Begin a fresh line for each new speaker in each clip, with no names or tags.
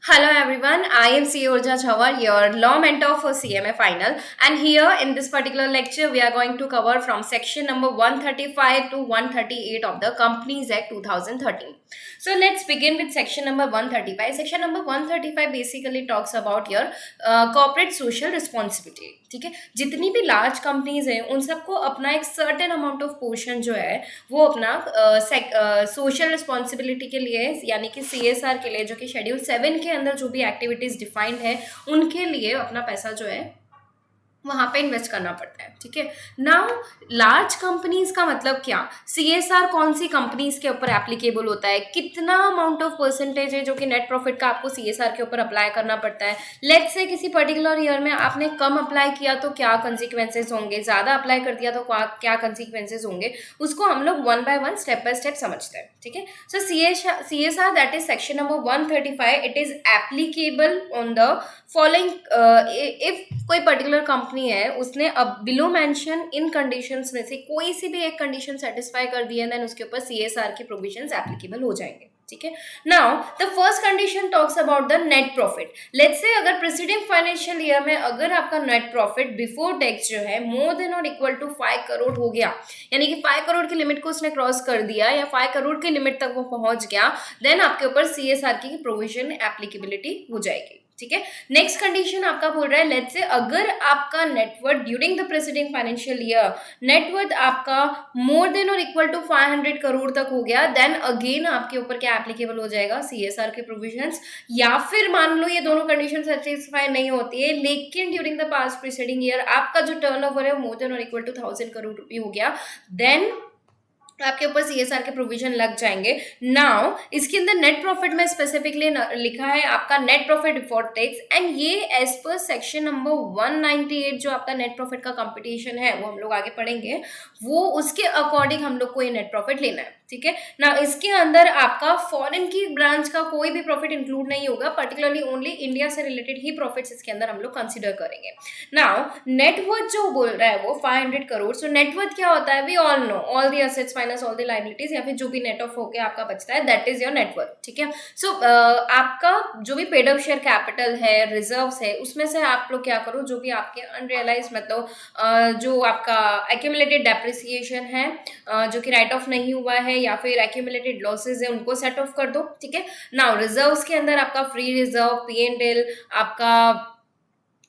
Hello everyone, I am CA Urja Chawar, your law mentor for CMA Final. And here in this particular lecture, we are going to cover from section number 135 to 138 of the Companies Act 2013. So let's begin with section number 135. Section number 135 basically talks about your corporate social responsibility. ठीक है, जितनी भी large companies हैं उन सबको अपना एक certain amount of portion जो है वो अपना सोशल रिस्पॉन्सिबिलिटी के लिए यानी कि CSR के लिए जो कि शेड्यूल 7 के अंदर जो भी एक्टिविटीज डिफाइंड है उनके लिए अपना पैसा जो है वहां पे इन्वेस्ट करना पड़ता है। ठीक है, नाउ लार्ज कंपनीज का मतलब क्या, CSR कौन सी कंपनीज के ऊपर एप्लीकेबल होता है, कितना अमाउंट ऑफ परसेंटेज है जो कि नेट प्रॉफिट का आपको CSR के ऊपर अप्लाई करना पड़ता है। लेट्स से किसी पर्टिकुलर ईयर में आपने कम अप्लाई किया तो क्या कंसिक्वेंसेज होंगे, ज्यादा अप्लाई कर दिया तो क्या कंसिक्वेंसेज होंगे, उसको हम लोग one by one step by step समझते हैं। ठीक है, सो CSR that is section number 135, it is applicable on the following. If कोई पर्टिकुलर कंपनी है उसने अब बिलो मेंशन इन कंडीशंस में से कोई सी भी एक कंडीशन सेटिस्फाई कर दी है, देन उसके ऊपर CSR की प्रोविजंस एप्लीकेबल हो जाएंगे। ठीक है, now the first condition talks about the net profit. Let's say अगर प्रेसिडिंग फाइनेंशियल ईयर में अगर आपका नेट प्रॉफिट बिफोर टैक्स जो है मोर देन और इक्वल टू 5 करोड़ हो गया, यानी कि 5 करोड़ की लिमिट को उसने क्रॉस कर दिया या 5 करोड़ की लिमिट तक वो पहुंच गया, देन आपके ऊपर CSR की प्रोविजन एप्लीकेबिलिटी हो जाएगी। ठीक है, नेक्स्ट कंडीशन आपका बोल रहा है लेट्स से अगर आपका net worth during the presiding financial year net worth आपका मोर देन और इक्वल टू 500 करोड़ तक हो गया, देन अगेन आपके ऊपर क्या एप्लीकेबल हो जाएगा, CSR के प्रोविजंस। या फिर मान लो ये दोनों कंडीशन सेटिस्फाई नहीं होती है लेकिन during the past preceding year आपका जो टर्नओवर है मोर देन और इक्वल टू 1000 करोड़ रुपए हो गया, देन आपके ऊपर CSR के प्रोविजन लग जाएंगे। नाउ इसके अंदर नेट प्रॉफिट में स्पेसिफिकली लिखा है आपका net profit before tax, and ये एज पर सेक्शन नंबर 198 जो आपका नेट प्रॉफिट का कंपटीशन है वो हम लोग आगे पढ़ेंगे, वो उसके अकॉर्डिंग हम लोग को ये नेट प्रॉफिट लेना है। ठीक है, ना इसके अंदर आपका फॉरेन की ब्रांच का कोई भी प्रॉफिट इंक्लूड नहीं होगा, पर्टिकुलरली ओनली इंडिया से रिलेटेड ही प्रॉफिट्स इसके अंदर हम लोग कंसीडर करेंगे। नाउ नेटवर्थ जो बोल रहा है वो 500 करोड़। सो नेटवर्थ क्या होता है, we all know all the assets minus all the liabilities, या फिर जो भी नेट ऑफ होके आपका बचता है दैट इज योर नेटवर्थ। ठीक है, सो आपका जो भी पेड अप शेयर कैपिटल है, रिजर्व्स है, उसमें से आप लोग क्या करो, जो भी आपके अनरियलाइज मतलब जो आपका एक्यूमुलेटेड डेप्रिसिएशन है, जो कि राइट ऑफ नहीं हुआ है या फिर एक्यूमुलेटेड लॉसेज है, उनको सेट ऑफ कर दो। ठीक है, नाउ रिजर्व्स के अंदर आपका फ्री रिजर्व, P&L,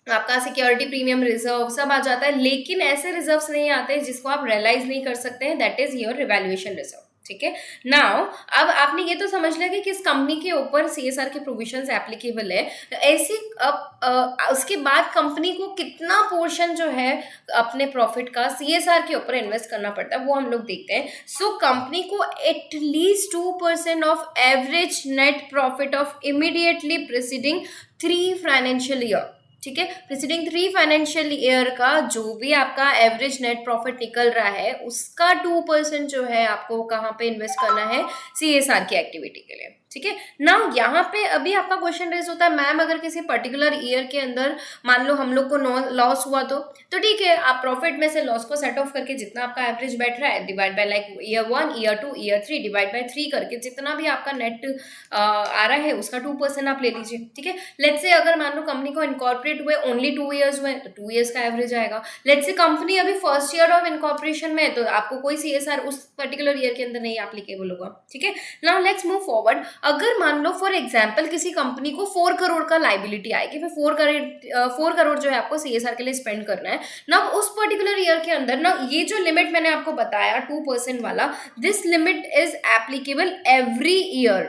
आपका सिक्योरिटी प्रीमियम रिजर्व सब आ जाता है, लेकिन ऐसे रिजर्व्स नहीं आते जिसको आप रियलाइज नहीं कर सकते हैं, that is your revaluation reserve. ठीक है, नाउ अब आपने ये तो समझ लिया कि किस कंपनी के ऊपर CSR के प्रोविजंस एप्लीकेबल है। ऐसी अब उसके बाद कंपनी को कितना पोर्शन जो है अपने प्रॉफिट का CSR के ऊपर इन्वेस्ट करना पड़ता है वो हम लोग देखते हैं। सो कंपनी को at least 2% of average net profit of immediately preceding 3 financial year, ठीक है, प्रीसीडिंग 3 फाइनेंशियल ईयर का जो भी आपका एवरेज नेट प्रॉफिट निकल रहा है उसका 2% जो है आपको कहाँ पे इन्वेस्ट करना है, CSR की एक्टिविटी के लिए। ठीक है, नाउ यहाँ पे अभी आपका क्वेश्चन रेज होता है मैम अगर किसी पर्टिकुलर ईयर के अंदर मान लो हम लोग को लॉस हुआ तो ठीक है, आप प्रॉफिट में से लॉस को सेट ऑफ करके जितना आपका एवरेज बैठ रहा है divide by like year 1, year 2, year 3 divide by 3 करके जितना भी आपका नेट आ रहा है उसका 2% आप ले लीजिए। ठीक है, लेट्स से अगर मान लो कंपनी को इनकॉर्पोरेट हुए ओनली 2 ईयर्स हुए तो 2 ईयर्स का एवरेज आएगा। लेट्स से कंपनी अभी फर्स्ट ईयर ऑफ इनकॉर्पोरेशन में है तो आपको कोई CSR उस पर्टिकुलर ईयर के अंदर नहीं एप्लीकेबल होगा। ठीक है, नाउ लेट्स मूव फॉरवर्ड। अगर मान लो फॉर एग्जाम्पल किसी कंपनी को 4 करोड़ का लाइबिलिटी आएगी, फिर 4 करोड़ जो है आपको CSR के लिए स्पेंड करना है ना उस पर्टिकुलर ईयर के अंदर ना, ये जो लिमिट मैंने आपको बताया 2% वाला, this limit is applicable every year,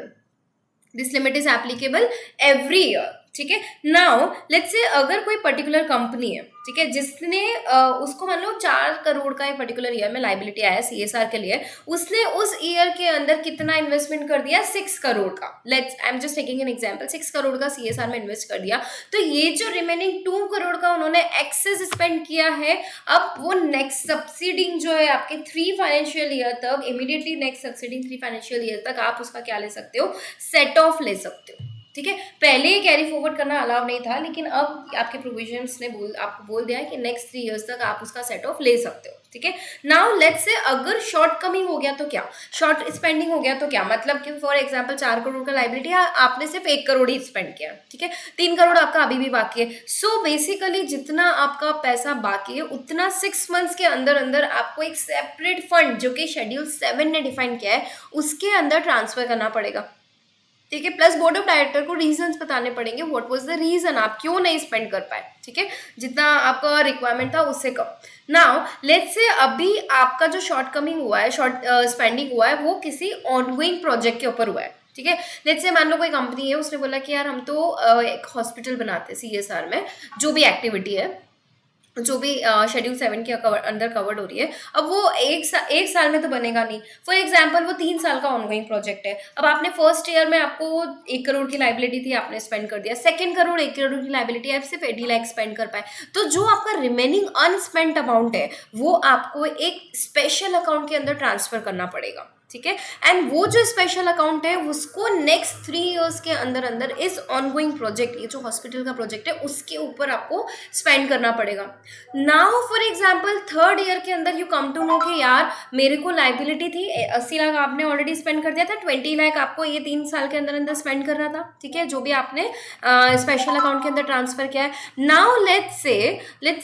this limit is applicable every year. ठीक है, नाउ लेट्स से अगर कोई पर्टिकुलर कंपनी है, ठीक है, जिसने उसको मान लो 4 करोड़ का एक पर्टिकुलर ईयर में लाइबिलिटी आया CSR के लिए, उसने उस ईयर के अंदर कितना इन्वेस्टमेंट कर दिया, 6 करोड़ का। Let's I am just taking an example, 6 crore का CSR में इन्वेस्ट कर दिया, तो ये जो रिमेनिंग 2 करोड़ का उन्होंने एक्सेस स्पेंड किया है, अब वो नेक्स्ट सब्सिडिंग जो है आपके 3 फाइनेंशियल ईयर तक, इमीडिएटली नेक्स्ट सब्सिडिंग 3 फाइनेंशियल ईयर तक आप उसका क्या ले सकते हो, सेट ऑफ ले सकते हो। ठीक है। पहले कैरी फॉरवर्ड करना अलाउ नहीं था, लेकिन अब आपके प्रोविजंस ने आपको बोल दिया है कि नेक्स्ट 3 इयर्स तक आप उसका सेट ऑफ ले सकते हो, ठीक है। नाउ लेट्स से अगर शॉर्ट कमिंग हो गया तो क्या, शॉर्ट स्पेंडिंग हो गया तो क्या, मतलब कि फॉर एग्जांपल 4 करोड़ का लाइबिलिटी है, आपने सिर्फ 1 करोड़ ही स्पेंड किया, ठीक है, 3 करोड़ आपका अभी भी बाकी है। सो बेसिकली जितना आपका पैसा बाकी है उतना 6 मंथ्स के अंदर अंदर आपको एक सेपरेट फंड जो कि शेड्यूल 7 ने डिफाइन किया है उसके अंदर ट्रांसफर करना पड़ेगा, ठीक है। प्लस बोर्ड ऑफ डायरेक्टर को रीजंस बताने पड़ेंगे, व्हाट वाज द रीजन आप क्यों नहीं स्पेंड कर पाए, ठीक है, जितना आपका रिक्वायरमेंट था उससे कम। नाउ लेट्स से अभी आपका जो शॉर्ट कमिंग हुआ है, शॉर्ट स्पेंडिंग हुआ है, वो किसी ऑनगोइंग प्रोजेक्ट के ऊपर हुआ है, ठीक है। लेट्स से मान लो कोई कंपनी है, उसने बोला कि यार हम तो एक हॉस्पिटल बनाते हैं CSR में, जो भी एक्टिविटी है, जो भी शेड्यूल 7 के अंदर कवर्ड हो रही है, अब वो एक साल में तो बनेगा नहीं। फॉर एग्जांपल वो 3 साल का ऑनगोइंग प्रोजेक्ट है। अब आपने फर्स्ट ईयर में आपको 1 करोड़ की लाइबिलिटी थी, आपने स्पेंड कर दिया, सेकंड 1 करोड़ की लाइबिलिटी आप सिर्फ 80 लाख स्पेंड कर पाए, तो जो आपका रिमेनिंग अनस्पेंट अमाउंट है वो आपको एक स्पेशल अकाउंट के अंदर ट्रांसफर करना पड़ेगा, ठीक है। एंड वो जो स्पेशल अकाउंट है उसको नेक्स्ट 3 इयर्स के अंदर अंदर इस ऑनगोइंग प्रोजेक्ट, ये जो हॉस्पिटल का प्रोजेक्ट है उसके ऊपर आपको स्पेंड करना पड़ेगा। Now for example 3rd year के अंदर यू कम टू नो कि यार मेरे को लाइबिलिटी थी 80 लाख, आपने ऑलरेडी स्पेंड कर दिया था, 20 लाख आपको ये 3 साल के अंदर अंदर स्पेंड करना था, ठीक है, जो भी आपने स्पेशल अकाउंट के अंदर ट्रांसफर किया है। नाउ लेट्स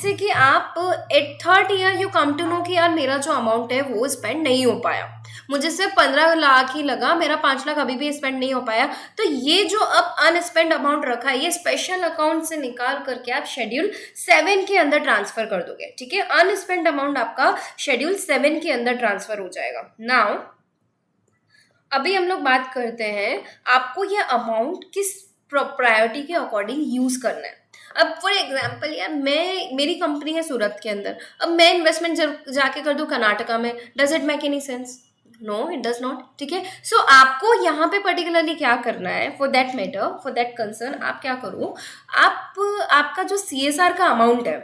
से कि आप at 3rd year you come to know कि यार मेरा जो अमाउंट है वो स्पेंड नहीं हो पाया, मुझे सिर्फ 15 लाख ही लगा, मेरा 5 लाख अभी भी स्पेंड नहीं हो पाया, तो ये जो अब अनस्पेंड अमाउंट रखा है ये स्पेशल अकाउंट से निकाल करके आप शेड्यूल 7 के अंदर ट्रांसफर कर दोगे, ठीक है। अनस्पेंड अमाउंट आपका शेड्यूल 7 के अंदर ट्रांसफर हो जाएगा। नाउ अभी हम लोग बात करते हैं आपको ये अमाउंट किस प्रायोरिटी के अकॉर्डिंग यूज करना है। अब फॉर एग्जाम्पल यार मेरी कंपनी है सूरत के अंदर, अब मैं इन्वेस्टमेंट जाके कर दूं कर्नाटका में, does it make any sense? No it does not, ठीक है। सो आपको यहाँ पे पर्टिकुलरली क्या करना है, for that matter, for that concern आप क्या करो, आपका जो CSR का अमाउंट है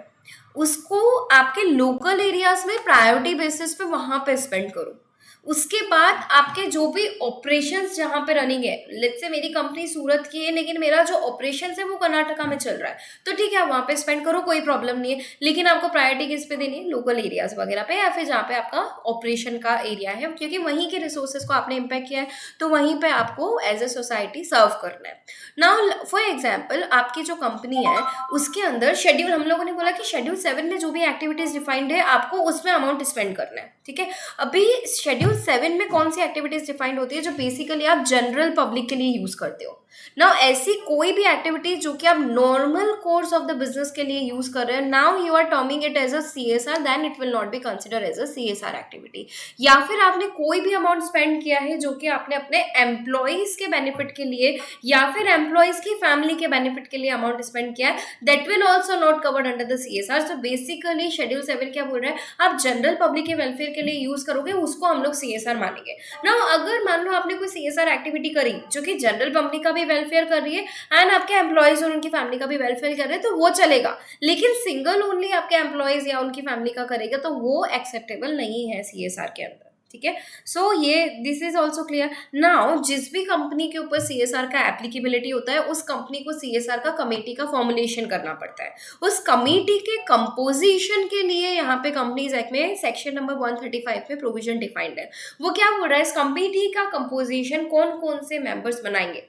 उसको आपके लोकल एरियाज में प्रायोरिटी बेसिस पे वहां पे स्पेंड करो। उसके बाद आपके जो भी ऑपरेशंस जहाँ पे रनिंग है, लेट्स से मेरी कंपनी सूरत की है लेकिन मेरा जो ऑपरेशंस है वो कर्नाटका में चल रहा है, तो ठीक है वहाँ पे स्पेंड करो, कोई प्रॉब्लम नहीं है, लेकिन आपको प्रायोरिटी किस पे देनी है, लोकल एरियाज वगैरह पे, या फिर जहाँ पे आपका ऑपरेशन का एरिया है, क्योंकि वहीं के रिसोर्सेज को आपने इम्पैक्ट किया है, तो वहीं पे आपको एज ए सोसाइटी सर्व करना है। नाउ फॉर एग्जाम्पल आपकी जो कंपनी है उसके अंदर शेड्यूल, हम लोगों ने बोला कि शेड्यूल 7 में जो भी एक्टिविटीज डिफाइंड है आपको उसमें अमाउंट स्पेंड करना है, ठीक है। अभी शेड्यूल 7 में कौन सी एक्टिविटीज डिफाइंड होती है जो बेसिकली आप जनरल पब्लिक के लिए यूज करते हो। नाउ ऐसी कोई भी एक्टिविटीज जो कि आप normal course of the business के लिए यूज कर रहे हैं, now you are terming it as a CSR, then it will not be consider as a CSR activity. या फिर आपने कोई भी अमाउंट स्पेंड किया है जो कि आपने अपने एम्प्लॉइज के बेनिफिट के लिए या फिर एम्प्लॉइज की फैमिली के बेनिफिट के लिए अमाउंट स्पेंड किया है, that will also not covered under the CSR। So basically schedule 7 क्या बोल रहा है, आप जनरल पब्लिक के वेलफेयर के लिए यूज करोगे उसको हम लोग CSR मानेंगे। ना अगर मान लो आपने कोई CSR एक्टिविटी करी जो कि जनरल पब्लिक का भी वेलफेयर कर रही है एंड आपके एम्प्लॉइज और उनकी फैमिली का भी वेलफेयर कर रहे हैं तो वो चलेगा, लेकिन सिंगल ओनली आपके एम्प्लॉइज या उनकी फैमिली का करेगा तो वो एक्सेप्टेबल नहीं है CSR के अंदर, ठीक है। सो ये this is also clear. Now जिस भी कंपनी के ऊपर CSR का एप्लीकेबिलिटी होता है उस कंपनी को CSR का कमेटी का फॉर्मुलेशन करना पड़ता है। उस कमेटी के कंपोजिशन के लिए यहाँ पे कंपनीज एक्ट में सेक्शन नंबर 135 में प्रोविजन डिफाइंड है। वो क्या बोल रहा है, इस कमेटी का कंपोजिशन कौन कौन से मेंबर्स बनाएंगे।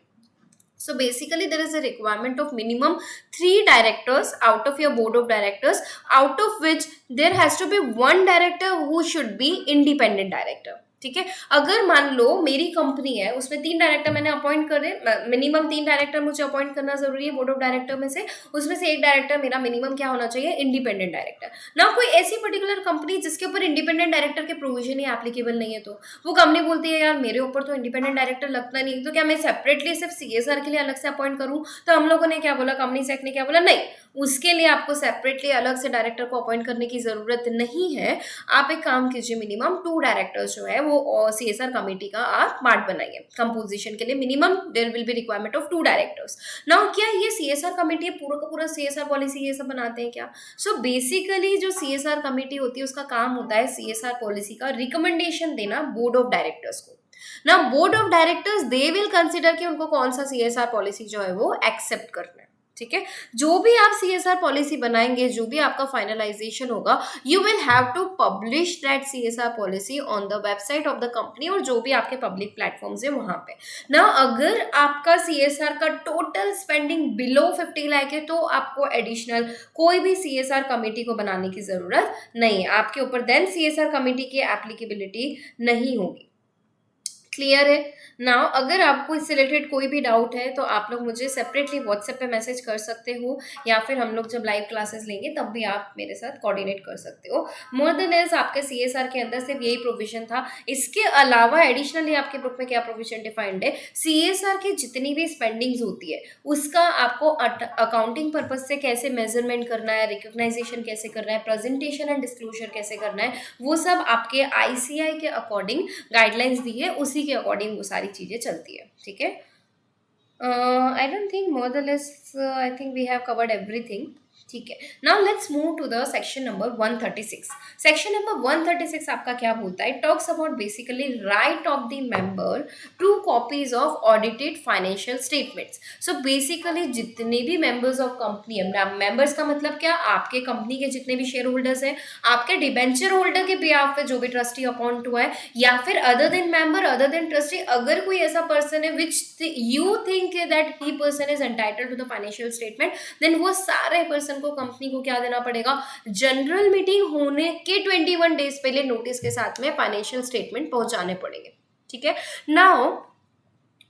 So basically there is a requirement of minimum 3 directors out of your board of directors, out of which there has to be one director who should be independent director, ठीक है। अगर मान लो मेरी company है उसमें 3 director मैंने appoint करे, minimum 3 director मुझे अपॉइंट करना जरूरी है बोर्ड ऑफ डायरेक्टर में से, उसमें से एक डायरेक्टर मेरा मिनिमम क्या होना चाहिए, इंडिपेंडेंट डायरेक्टर। ना कोई ऐसी पर्टिकुलर कंपनी जिसके ऊपर इंडिपेंडेंट डायरेक्टर के प्रोविजन ही एप्लीकेबल नहीं है, तो वो कंपनी बोलती है यार मेरे ऊपर तो इंडिपेंडेंट डायरेक्टर लगता नहीं, तो क्या मैं सेपरेटली सिर्फ CSR के लिए अलग से अपॉइंट करूँ। तो हम लोगों ने क्या बोला, कंपनी सेक्ट ने क्या बोला, नहीं उसके लिए आपको सेपरेटली अलग से डायरेक्टर को अपॉइंट करने की जरूरत नहीं है। आप एक काम कीजिए, मिनिमम 2 डायरेक्टर्स जो है वो CSR कमेटी का आप पार्ट बनाइए। कंपोजिशन के लिए minimum there will be requirement of 2 directors. Now क्या ये CSR कमेटी पूरा का पूरा CSR पॉलिसी ये सब बनाते हैं क्या? सो बेसिकली जो CSR कमेटी होती है उसका काम होता है CSR पॉलिसी का रिकमेंडेशन देना बोर्ड ऑफ डायरेक्टर्स को। ना board of directors they will consider कि उनको कौन सा CSR पॉलिसी जो है वो एक्सेप्ट करना है, ठीक है। जो भी आप CSR पॉलिसी बनाएंगे, जो भी आपका फाइनलाइजेशन होगा, you will have to publish that CSR policy on the website of the company और जो भी आपके पब्लिक प्लेटफॉर्म्स है वहां पे ना। अगर आपका CSR का टोटल स्पेंडिंग बिलो 50 लाख है तो आपको एडिशनल कोई भी CSR कमेटी को बनाने की जरूरत नहीं है, आपके ऊपर देन CSR कमेटी की एप्लीकेबिलिटी नहीं होगी। क्लियर है नाउ। अगर आपको इससे रिलेटेड कोई भी डाउट है तो आप लोग मुझे सेपरेटली व्हाट्सएप पे मैसेज कर सकते हो, या फिर हम लोग जब लाइव क्लासेस लेंगे तब भी आप मेरे साथ कोऑर्डिनेट कर सकते हो। मोर देन एल्स आपके CSR के अंदर सिर्फ यही प्रोविजन था। इसके अलावा एडिशनली आपके बुक में क्या प्रोविजन डिफाइंड है, CSR की जितनी भी स्पेंडिंग्स होती है उसका आपको अकाउंटिंग पर्पज से कैसे मेजरमेंट करना है, रिकॉग्नाइजेशन कैसे करना है, प्रेजेंटेशन एंड डिस्क्लोजर कैसे करना है, वो सब आपके ICAI के अकॉर्डिंग गाइडलाइंस दी है, उसी के अकॉर्डिंग वो सारी चीजें चलती है, ठीक है। I don't think more the less, I think we have covered everything, ठीक है। Now let's move to the section number 136। Section number 136 आपका क्या बोलता है, talks about basically right of the member to copies of audited financial statements. So basically जितने भी members of company है, members का मतलब क्या, आपके कंपनी के जितने भी शेयर होल्डर्स हैं, आपके डिबेंचर होल्डर के बिहाफ पे जो भी ट्रस्टी अपॉइंट हुआ है, या फिर other than member, other than trustee, अगर कोई ऐसा पर्सन है which you think that he person is entitled to the financial statement, then वो सारे पर्सन को कंपनी को क्या देना पड़ेगा, जनरल मीटिंग होने के 21 डेज पहले नोटिस के साथ में फाइनेंशियल स्टेटमेंट पहुंचाने पड़ेंगे, ठीक है। नाउ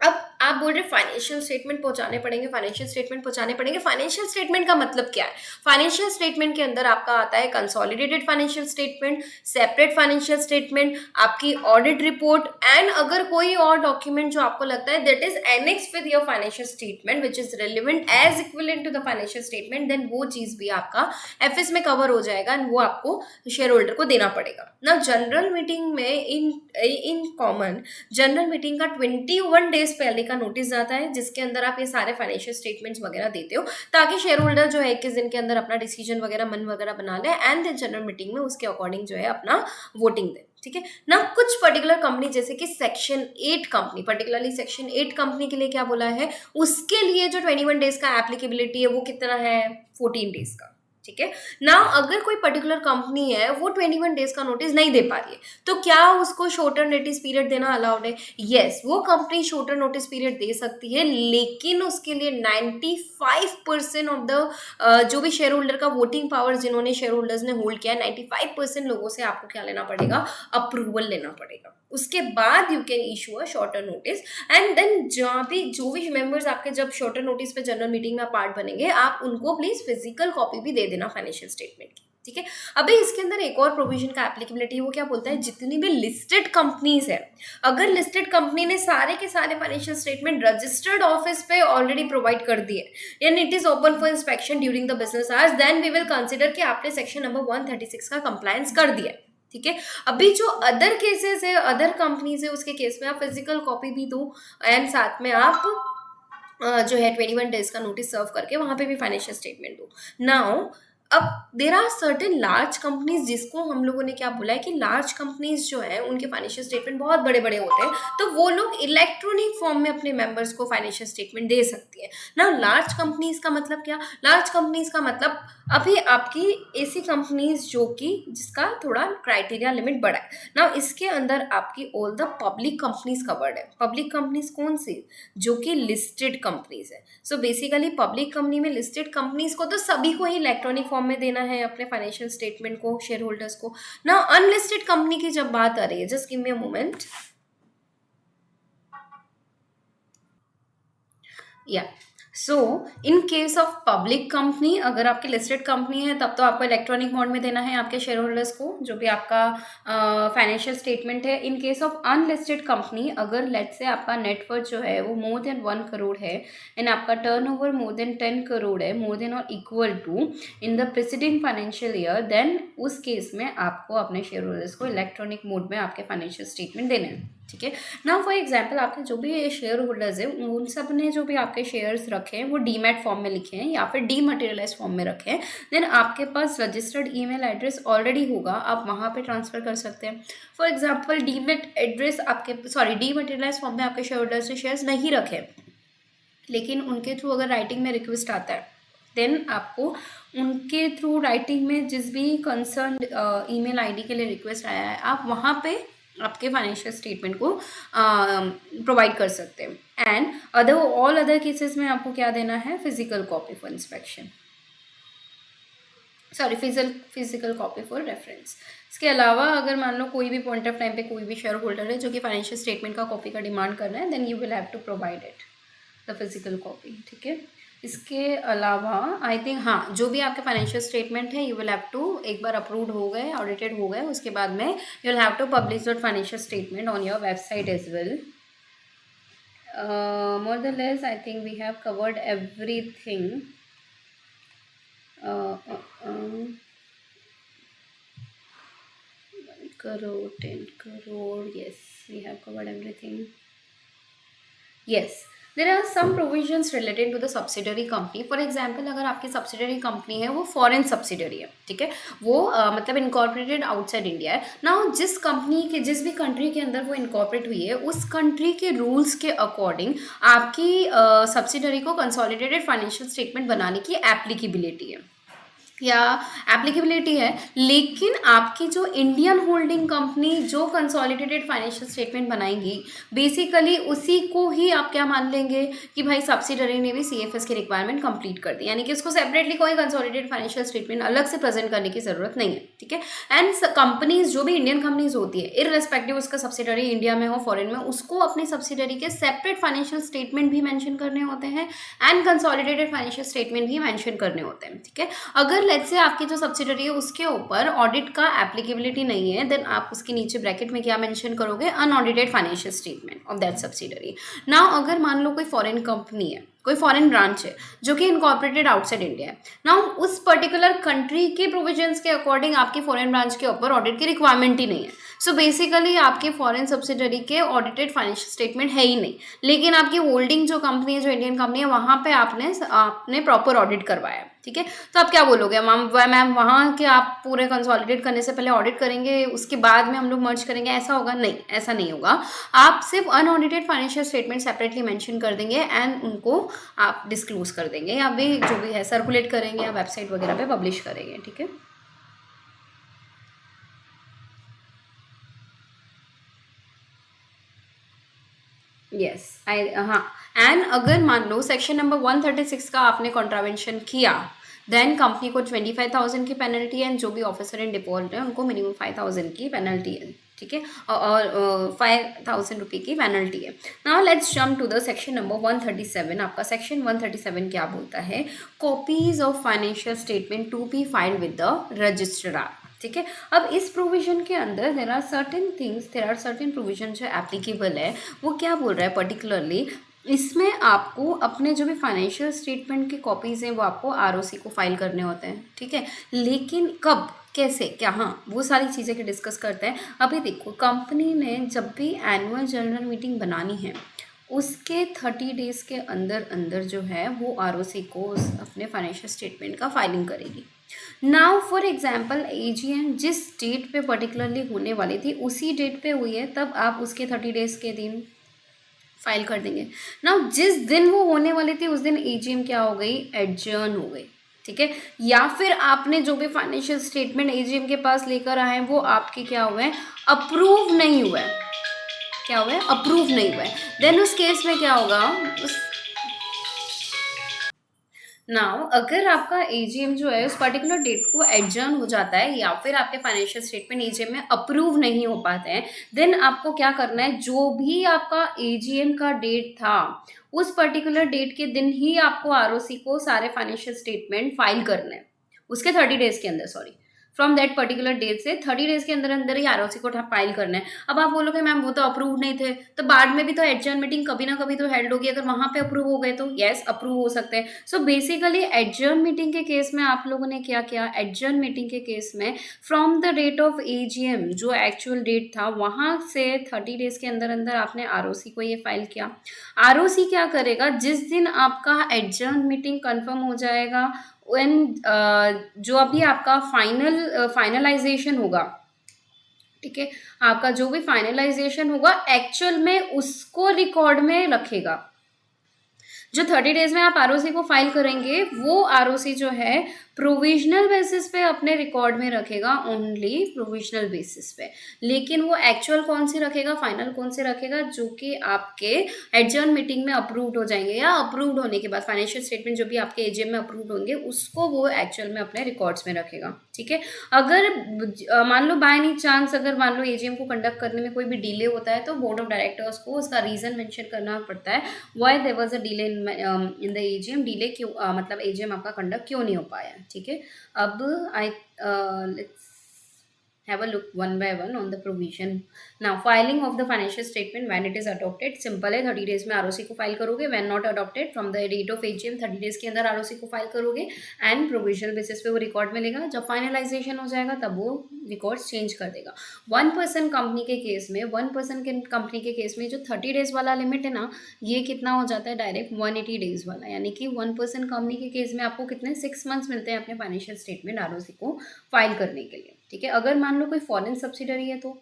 अब आप बोल रहे फाइनेंशियल स्टेटमेंट पहुंचाने पड़ेंगे, फाइनेंशियल स्टेटमेंट पहुंचाने पड़ेंगे। फाइनेंशियल स्टेटमेंट का मतलब क्या है, फाइनेंशियल स्टेटमेंट के अंदर आपका आता है consolidated financial statement, separate financial statement, आपकी ऑडिट रिपोर्ट, एंड अगर कोई और डॉक्यूमेंट जो आपको लगता है that is annex with your financial statement which is relevant as equivalent to the financial statement, then वो चीज भी आपका FS में कवर हो जाएगा एंड वो आपको शेयर होल्डर को देना पड़ेगा ना। जनरल मीटिंग में इन कॉमन जनरल मीटिंग का 21 डेज पहले का नोटिस जाता है, जिसके अंदर आप ये सारे फाइनेंशियल स्टेटमेंट्स वगैरह देते हो, ताकि शेयर होल्डर जो है 21 दिन के अंदर अपना डिसीजन वगैरह मन वगैरह बना ले एंड देन जनरल मीटिंग में उसके अकॉर्डिंग जो है अपना वोटिंग दे, ठीक है ना। कुछ पर्टिकुलर कंपनी जैसे कि section 8 company, particularly section 8 company के लिए क्या बोला है, उसके लिए जो 21 डेज का एप्लीकेबिलिटी है वो कितना है, 14 डेज का, ठीक है ना। अगर कोई पर्टिकुलर कंपनी है वो 21 डेज का नोटिस नहीं दे पा रही है तो क्या उसको शॉर्टर नोटिस पीरियड देना अलाउड है, यस, वो कंपनी शॉर्टर नोटिस पीरियड दे सकती है, लेकिन उसके लिए 95% ऑफ द जो भी शेयर होल्डर का वोटिंग पावर जिन्होंने शेयर होल्डर्स ने होल्ड किया है, 95% लोगों से आपको क्या लेना पड़ेगा, अप्रूवल लेना पड़ेगा। उसके बाद you can issue a shorter notice and then जो भी मेंबर्स आपके जब शॉर्टर नोटिस पे जनरल मीटिंग में पार्ट बनेंगे, आप उनको प्लीज फिजिकल कॉपी भी दे देना फाइनेंशियल स्टेटमेंट की, ठीक है। अभी इसके अंदर एक और प्रोविजन का एप्लीकेबिलिटी है, वो क्या बोलता है, जितनी भी लिस्टेड कंपनीज है, अगर लिस्टेड कंपनी ने सारे के सारे फाइनेंशियल स्टेटमेंट रजिस्टर्ड ऑफिस पे ऑलरेडी प्रोवाइड कर दिए and it is open for inspection during the business hours, then we will consider कि आपने सेक्शन नंबर 136 का कंप्लायंस कर दिया, ठीक है। अभी जो अदर केसेस है, अदर कंपनीज है, उसके केस में आप फिजिकल कॉपी भी दो एंड साथ में आप जो है 21 डेज का नोटिस सर्व करके वहां पे भी फाइनेंशियल स्टेटमेंट दो। नाउ अब there are certain large companies जिसको हम लोगों ने क्या बोला है कि लार्ज कंपनीज जो है उनके फाइनेंशियल स्टेटमेंट बहुत बड़े बड़े होते हैं, तो वो लोग इलेक्ट्रॉनिक फॉर्म में अपने मेंबर्स को फाइनेंशियल स्टेटमेंट दे सकती है ना। लार्ज कंपनीज का मतलब क्या, लार्ज कंपनीज का मतलब अभी आपकी ऐसी कंपनीज जो कि जिसका थोड़ा क्राइटेरिया लिमिट बड़ा है ना, इसके अंदर आपकी all the public companies covered है। पब्लिक कंपनीज कौन सी, जो कि लिस्टेड कंपनीज है। सो बेसिकली पब्लिक कंपनी में लिस्टेड कंपनीज को तो सभी को ही इलेक्ट्रॉनिक फॉर्म में देना है अपने फाइनेंशियल स्टेटमेंट को, शेयर होल्डर्स को ना। अनलिस्टेड कंपनी की जब बात आ रही है, just give me a moment, या so in case of public company, अगर आपकी लिस्टेड कंपनी है तब तो आपको इलेक्ट्रॉनिक मोड में देना है आपके शेयर होल्डर्स को जो भी आपका फाइनेंशियल स्टेटमेंट है। इन केस ऑफ अनलिस्टेड कंपनी, अगर लेट्स से आपका नेटवर्थ जो है वो मोर देन 1 करोड़ है एंड आपका टर्नओवर मोर देन 10 करोड़ है, मोर देन और equal to in the president financial year, then उस केस में आपको अपने शेयर होल्डर्स को इलेक्ट्रॉनिक मोड में आपके फाइनेंशियल स्टेटमेंट देने हैं, ठीक है ना। फॉर एग्जांपल आपके जो भी शेयर होल्डर्स हैं उन सब ने जो भी आपके शेयर्स रखे हैं वो डीमैट फॉर्म में लिखे हैं या फिर डीमटेरियलाइज फॉर्म में रखे हैं, देन आपके पास रजिस्टर्ड ईमेल एड्रेस ऑलरेडी होगा, आप वहाँ पे ट्रांसफ़र कर सकते हैं। फॉर एग्जांपल डीमैट एड्रेस आपके डीमटेरियलाइज फॉर्म में आपके शेयर होल्डर्स ने शेयर्स नहीं रखे, लेकिन उनके थ्रू अगर राइटिंग में रिक्वेस्ट आता है देन आपको उनके थ्रू राइटिंग में जिस भी कंसर्न ईमेल आईडी के लिए रिक्वेस्ट आया है आप वहाँ पे आपके फाइनेंशियल स्टेटमेंट को प्रोवाइड कर सकते हैं। एंड ऑल अदर केसेस में आपको क्या देना है, physical copy for inspection, sorry physical copy for reference. इसके अलावा अगर मान लो कोई भी पॉइंट ऑफ टाइम पे कोई भी शेयर होल्डर है जो कि फाइनेंशियल स्टेटमेंट का कॉपी का डिमांड कर रहा है, then you will have to provide it the physical copy, ठीक है। इसके अलावा आई थिंक हाँ, जो भी आपके फाइनेंशियल स्टेटमेंट है यू विल हैव टू, एक बार अप्रूव्ड हो गए, ऑडिटेड हो गए, उसके बाद में you will have to publish that financial statement on your website as well. More than less I think we have covered everything. 1 crore, 10 crore, yes, we have covered everything. Yes, there are some provisions related to the subsidiary company. For example, अगर आपकी subsidiary company है वो foreign subsidiary है, ठीक है, वो मतलब incorporated outside India है। Now जिस कंपनी के जिस भी कंट्री के अंदर वो incorporate हुई है उस कंट्री के रूल्स के अकॉर्डिंग आपकी सब्सिडरी को कंसोलिडेटेड फाइनेंशियल स्टेटमेंट बनाने की एप्लीकेबिलिटी है या एप्लीकेबिलिटी है, लेकिन आपकी जो इंडियन होल्डिंग कंपनी जो कंसोलिडेटेड फाइनेंशियल स्टेटमेंट बनाएंगी बेसिकली उसी को ही आप क्या मान लेंगे कि भाई सब्सिडरी ने भी सीएफएस की रिक्वायरमेंट कंप्लीट कर दी, यानी कि उसको सेपरेटली कोई कंसोलिडेटेड फाइनेंशियल स्टेटमेंट अलग से प्रेजेंट करने की जरूरत नहीं है, ठीक है। एंड कंपनीज जो भी इंडियन कंपनीज होती है इररेस्पेक्टिव उसका सब्सिडरी इंडिया में हो फॉरेन में, उसको अपनी सब्सिडरी के सेपरेट फाइनेंशियल स्टेटमेंट भी मेंशन करने होते हैं एंड कंसोलिडेटेड फाइनेंशियल स्टेटमेंट भी मेंशन करने होते हैं, ठीक है। अगर लेट्स से आपकी जो सब्सिडरी है उसके ऊपर ऑडिट का एप्लीकेबिलिटी नहीं है, देन आप उसके नीचे ब्रैकेट में क्या मेंशन करोगे, unaudited financial statement of that subsidiary. Now अगर मान लो कोई फॉरेन कंपनी है, कोई फॉरेन ब्रांच है जो कि इनकॉर्पोरेटेड आउटसाइड इंडिया है, नाउ उस पर्टिकुलर कंट्री के प्रोविजंस के अकॉर्डिंग आपकी फॉरेन ब्रांच के ऊपर ऑडिट की रिक्वायरमेंट ही नहीं है। सो बेसिकली आपके फॉरेन सब्सिडरी के ऑडिटेड फाइनेंशियल स्टेटमेंट है ही नहीं, लेकिन आपकी होल्डिंग जो कंपनी है, जो इंडियन कंपनी है, वहाँ पे आपने प्रॉपर ऑडिट करवाया, ठीक है। तो आप क्या बोलोगे, मैम वहाँ के आप पूरे कंसोलिडेट करने से पहले ऑडिट करेंगे उसके बाद में हम लोग मर्ज करेंगे, ऐसा होगा? नहीं, ऐसा नहीं होगा। आप सिर्फ unaudited financial statement separately mention कर देंगे एंड उनको आप डिस्क्लोज कर देंगे या भी जो भी है सर्कुलेट करेंगे या वेबसाइट वगैरह पे पब्लिश करेंगे, ठीक है। यस हाँ, एंड अगर मान लो सेक्शन नंबर 136 का आपने कॉन्ट्रावेंशन किया देन कंपनी को 25,000 की पेनल्टी है एंड जो भी ऑफिसर इन डिफॉल्ट है उनको मिनिमम 5,000 की पेनल्टी है, ठीक है, और 5,000 रुपये की पेनल्टी है। Now let's jump to the section number 137। आपका सेक्शन 137 क्या बोलता है, copies of financial statement to be filed with the registrar, ठीक है। अब इस प्रोविजन के अंदर देर आर सर्टेन प्रोविजन जो एप्लीकेबल है, वो क्या बोल रहा है पर्टिकुलरली, इसमें आपको अपने जो भी फाइनेंशियल स्टेटमेंट की कॉपीज़ हैं वो आपको आरओसी को फाइल करने होते हैं, ठीक है, लेकिन कब, कैसे, क्या, हाँ वो सारी चीज़ें के डिस्कस करते हैं। अभी देखो, कंपनी ने जब भी एनुअल जनरल मीटिंग बनानी है उसके 30 डेज़ के अंदर अंदर जो है वो आरओसी को अपने फाइनेंशियल स्टेटमेंट का फाइलिंग करेगी। नाउ फॉर एग्जाम्पल एजीएम जिस डेट पे पर्टिकुलरली होने वाली थी उसी डेट पे हुई है, तब आप उसके 30 डेज़ के दिन फाइल कर देंगे। नाउ जिस दिन वो होने वाली थी उस दिन एजीएम क्या हो गई, एडजर्न हो गई, ठीक है, या फिर आपने जो भी फाइनेंशियल स्टेटमेंट एजीएम के पास लेकर आए हैं वो आपके क्या हुए हैं, अप्रूव नहीं हुआ है, क्या हुआ है, अप्रूव नहीं हुआ है। देन उस केस में क्या होगा, उस नाउ अगर आपका एजीएम जो है उस पर्टिकुलर डेट को एडजर्न हो जाता है या फिर आपके फाइनेंशियल स्टेटमेंट एजीएम में अप्रूव नहीं हो पाते हैं, देन आपको क्या करना है, जो भी आपका एजीएम का डेट था उस पर्टिकुलर डेट के दिन ही आपको आरओसी को सारे फाइनेंशियल स्टेटमेंट फाइल करना है, उसके 30 डेज के अंदर, sorry from that particular date से 30 डेज के अंदर अंदर ही आरओसी को फाइल करना है। अब आप बोलोगे मैम वो तो अप्रूव नहीं थे, तो बाद में भी तो एडजर्न मीटिंग कभी ना कभी तो हेल्ड होगी, अगर वहां पे अप्रूव हो गए तो यस अप्रूव हो सकते हैं। सो बेसिकली एडजर्न मीटिंग के केस में आप लोगों ने क्या किया, एडजर्न मीटिंग के केस में from the date of AGM जो एक्चुअल डेट था वहां से 30 डेज के अंदर अंदर आपने आरओसी को ये फाइल किया। आरओसी क्या करेगा, जिस दिन आपका एडजर्न मीटिंग कंफर्म हो जाएगा, व्हेन जो अभी आपका फाइनलाइजेशन होगा, ठीक है, आपका जो भी फाइनलाइजेशन होगा एक्चुअल में उसको रिकॉर्ड में रखेगा। जो 30 डेज में आप आरओसी को फाइल करेंगे वो आरओसी जो है प्रोविजनल बेसिस पे अपने रिकॉर्ड में रखेगा, ओनली प्रोविजनल बेसिस पे। लेकिन वो एक्चुअल कौन सी रखेगा, फाइनल कौन से रखेगा, जो कि आपके एडजर्न मीटिंग में अप्रूव्ड हो जाएंगे या अप्रूव्ड होने के बाद फाइनेंशियल स्टेटमेंट जो भी आपके एजीएम में अप्रूव्ड होंगे उसको वो एक्चुअल में अपने रिकॉर्ड्स में रखेगा। ठीक है, अगर मान लो बाय एनी चांस अगर मान लो एजीएम को कंडक्ट करने में कोई भी डिले होता है तो बोर्ड ऑफ डायरेक्टर्स को उसका रीजन मेंशन करना पड़ता है, why there was a delay in the AGM, delay क्यों मतलब एजीएम आपका कंडक्ट क्यों नहीं हो पाया। ठीक है, अब let's have a look one by one on the provision. Now filing of the financial statement when it is adopted, simple है, 30 डेज में आरओसी को फाइल करोगे, when not adopted from the date of AGM 30 days के अंदर ROC को file करोगे and provisional basis पे वो रिकॉर्ड मिलेगा। जब फाइनलाइजेशन हो जाएगा तब वो रिकॉर्ड्स चेंज कर देगा। 1% कंपनी के केस में 1% के कंपनी के केस में जो 30 डेज वाला लिमिट है ना, ये कितना हो जाता है डायरेक्ट 180 डेज वाला, यानी कि 1% कंपनी के केस में आपको कितने 6 मंथ्स मिलते हैं अपने फाइनेंशियल स्टेटमेंट आरओसी को फाइल करने के लिए। ठीक है, अगर मान लो कोई फॉरेन सब्सिडरी है तो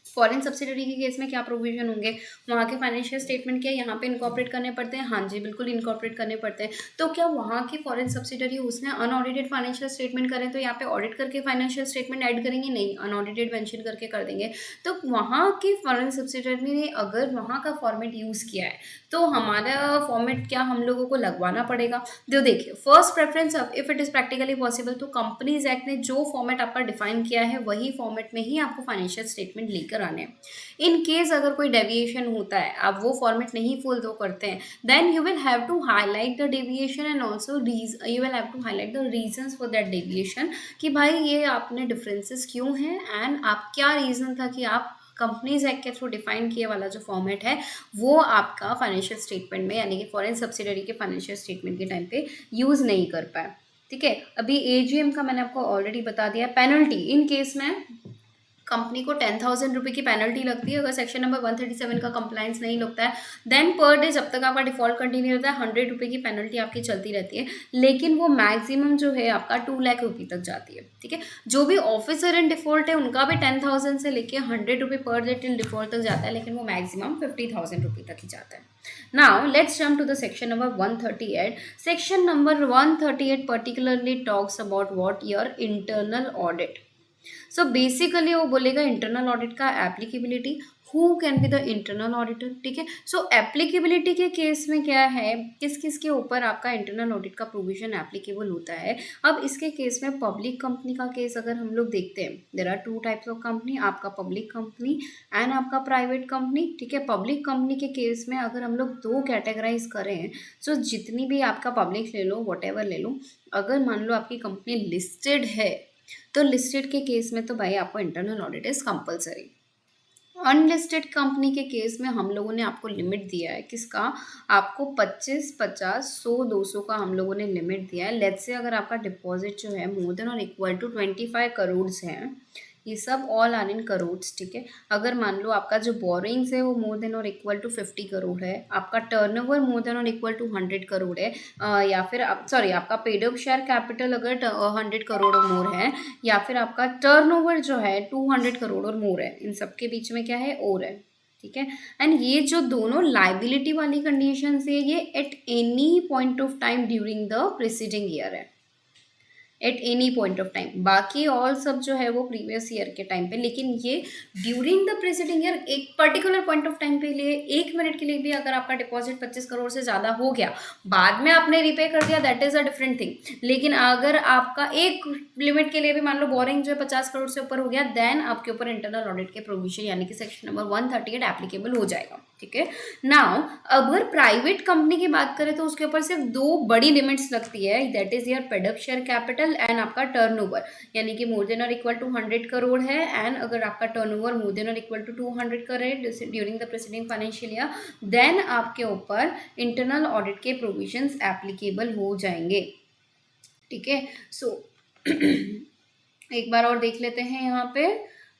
फॉरेन सब्सिडरी के केस में क्या प्रोविजन होंगे, वहाँ के फाइनेंशियल स्टेटमेंट क्या यहाँ पे इनकॉर्पोरेट करने पड़ते हैं, हाँ जी बिल्कुल इनकॉर्पोरेट करने पड़ते हैं। तो क्या वहाँ की फॉरेन सब्सिडरी उसने अनऑडिटेड फाइनेंशियल स्टेटमेंट करें तो यहाँ पे ऑडिट करके फाइनेंशियल स्टेटमेंट ऐड करेंगे, नहीं अनऑडिटेड मेंशन करके कर देंगे। तो वहाँ की फॉरेन सब्सिडरी ने अगर वहाँ का फॉर्मेट यूज़ किया है तो हमारा फॉर्मेट क्या हम लोगों को लगवाना पड़ेगा। तो देखिए, first preference of if it is practically possible तो कंपनीज एक्ट ने जो फॉर्मेट आपका डिफाइन किया है वही फॉर्मेट में ही आपको फाइनेंशियल स्टेटमेंट लेकर आने हैं। इन केस अगर कोई डेविएशन होता है, आप वो फॉर्मेट नहीं फॉलो करते हैं, then you will have to highlight the deviation and also you will have to highlight the reasons for that deviation, कि भाई ये आपने डिफरेंसेस क्यों हैं एंड आप क्या रीज़न था कि आप कंपनीज एक्ट के थ्रू डिफाइन किए वाला जो फॉर्मेट है वो आपका फाइनेंशियल स्टेटमेंट में यानी कि फॉरेन सब्सिडरी के फाइनेंशियल स्टेटमेंट के टाइम पे यूज़ नहीं कर पाए। ठीक है, अभी एजीएम का मैंने आपको ऑलरेडी बता दिया। पेनल्टी, इन केस में कंपनी को 10,000 रुपये की पेनल्टी लगती है अगर सेक्शन नंबर 137 का कंप्लायंस नहीं लगता है। देन पर डे जब तक आपका डिफॉल्ट कंटिन्यू रहता है 100 रुपये की पेनल्टी आपकी चलती रहती है, लेकिन वो मैक्सिमम जो है आपका 2 लाख रुपये तक जाती है। ठीक है, जो भी ऑफिसर इन डिफॉल्ट है उनका भी 10,000 से लेके 100 रुपये पर डे टिल डिफॉल्ट तक जाता है, लेकिन वो मैक्सिमम 50,000 रुपये तक ही जाता है। Now let's jump to the section number 138. Section number 138 particularly talks about what your internal audit. So basically वो बोलेगा इंटरनल ऑडिट का applicability, who can be the internal auditor. ठीक है, सो एप्लीकेबिलिटी के केस में क्या है, किस किस के ऊपर आपका इंटरनल ऑडिट का प्रोविजन एप्लीकेबल होता है। अब इसके केस में पब्लिक कंपनी का केस अगर हम लोग देखते हैं, there are 2 types of company, आपका पब्लिक कंपनी एंड आपका प्राइवेट कंपनी। ठीक है, पब्लिक कंपनी के केस में अगर हम लोग 2 कैटेगराइज करें, सो जितनी भी आपका पब्लिक ले लो, वॉटेवर ले लो, अगर मान लो आपकी कंपनी लिस्टेड है तो लिस्टेड के केस में तो भाई आपको internal audit is compulsory. Unlisted company के केस में हम लोगों ने आपको लिमिट दिया है, किसका, आपको 25, 50, 100, 200 का हम लोगों ने लिमिट दिया है। लेट्स से अगर आपका डिपॉजिट जो है मोर देन और इक्वल टू 25 करोड़ है, ये सब ऑल आर इन करोड्स। ठीक है, अगर मान लो आपका जो बोरिंग्स है वो मोर देन और इक्वल टू 50 करोड़ है, आपका टर्नओवर मोर देन और इक्वल टू 100 करोड़ है, या फिर आपका पेड अप शेयर कैपिटल अगर 100 करोड़ और मोर है, या फिर आपका टर्नओवर जो है 200 करोड़ और मोर है, इन सब के बीच में क्या है, और है। ठीक है, एंड ये जो दोनों लाइबिलिटी वाली कंडीशन है ये at any point of time during the preceding year है, at any point of time. बाकी ऑल सब जो है वो प्रीवियस ईयर के टाइम पे, लेकिन ये ड्यूरिंग द प्रीसीडिंग ईयर एक पर्टिकुलर पॉइंट ऑफ टाइम पे लिए 1 मिनट के लिए भी अगर आपका डिपॉजिट 25 करोड़ से ज़्यादा हो गया, बाद में आपने रिपे कर दिया, that is a different thing. लेकिन अगर आपका एक लिमिट के लिए भी मान लो बोरिंग जो है 50 करोड़ से ऊपर हो गया, देन आपके ऊपर इंटरनल ऑडिट के प्रोविजन यानी कि सेक्शन नंबर 138 एप्लीकेबल हो जाएगा। ठीक है। नाउ अगर प्राइवेट कंपनी की बात करें तो उसके ऊपर सिर्फ दो बड़ी लिमिट्स लगती है, that is your paid up share capital and आपका टर्नओवर, यानी कि मोर देन और इक्वल टू 100 करोड़ है, एंड अगर आपका टर्नओवर मोर देन और equal to 200 crore during the presiding financial year, then आपके ऊपर इंटरनल ऑडिट के प्रोविजंस एप्लीकेबल हो जाएंगे। ठीक है। सो एक बार और देख लेते हैं यहाँ पे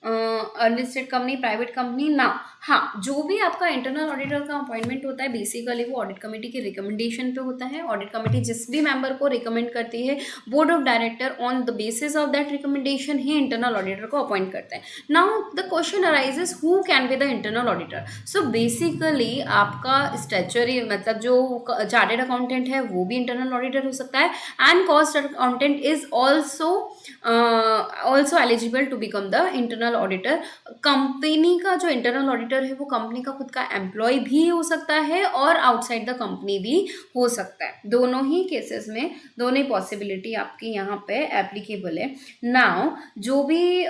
अनलिस्टेड कंपनी, प्राइवेट कंपनी ना। हाँ, जो भी आपका इंटरनल ऑडिटर का अपॉइंटमेंट होता है बेसिकली वो ऑडिट कमेटी के रिकमेंडेशन पे होता है। ऑडिट कमेटी जिस भी मेंबर को रिकमेंड करती है, board of director on the basis of that recommendation he internal auditor को अपॉइंट करता है। Now the question arises who can be the internal auditor. So basically आपका स्टैच्यूटरी मतलब जो चार्टेड अकाउंटेंट है वो भी इंटरनल ऑडिटर हो सकता है, and cost accountant is also eligible to become the internal auditor. Company का जो इंटरनल ऑडिटर है वो कंपनी का खुद का एम्प्लॉय भी हो सकता है और आउटसाइड द कंपनी भी हो सकता है। दोनों ही केसेस में दोनों ही पॉसिबिलिटी आपकी यहाँ पे एप्लीकेबल है। नाउ जो भी